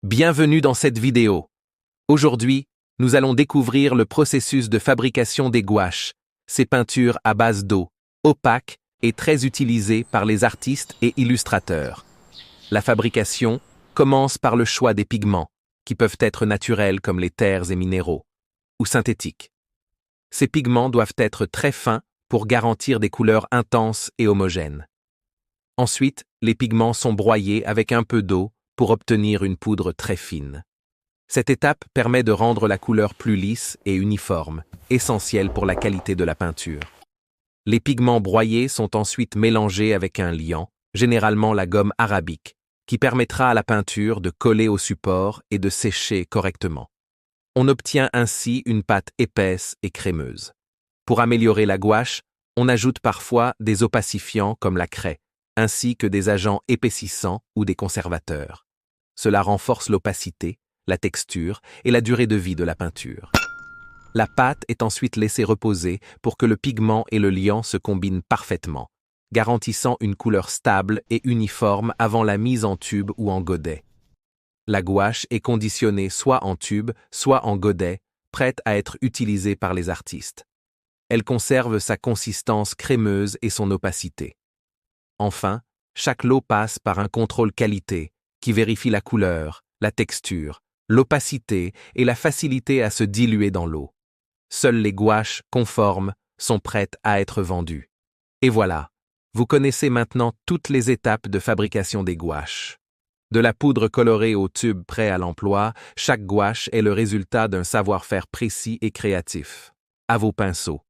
Bienvenue dans cette vidéo. Aujourd'hui, nous allons découvrir le processus de fabrication des gouaches, ces peintures à base d'eau, opaques et très utilisées par les artistes et illustrateurs. La fabrication commence par le choix des pigments, qui peuvent être naturels comme les terres et minéraux, ou synthétiques. Ces pigments doivent être très fins pour garantir des couleurs intenses et homogènes. Ensuite, les pigments sont broyés avec un peu d'eau pour obtenir une poudre très fine. Cette étape permet de rendre la couleur plus lisse et uniforme, essentielle pour la qualité de la peinture. Les pigments broyés sont ensuite mélangés avec un liant, généralement la gomme arabique, qui permettra à la peinture de coller au support et de sécher correctement. On obtient ainsi une pâte épaisse et crémeuse. Pour améliorer la gouache, on ajoute parfois des opacifiants comme la craie, ainsi que des agents épaississants ou des conservateurs. Cela renforce l'opacité, la texture et la durée de vie de la peinture. La pâte est ensuite laissée reposer pour que le pigment et le liant se combinent parfaitement, garantissant une couleur stable et uniforme avant la mise en tube ou en godet. La gouache est conditionnée soit en tube, soit en godet, prête à être utilisée par les artistes. Elle conserve sa consistance crémeuse et son opacité. Enfin, chaque lot passe par un contrôle qualité qui vérifie la couleur, la texture, l'opacité et la facilité à se diluer dans l'eau. Seules les gouaches conformes sont prêtes à être vendues. Et voilà, vous connaissez maintenant toutes les étapes de fabrication des gouaches. De la poudre colorée au tube prêt à l'emploi, chaque gouache est le résultat d'un savoir-faire précis et créatif. À vos pinceaux.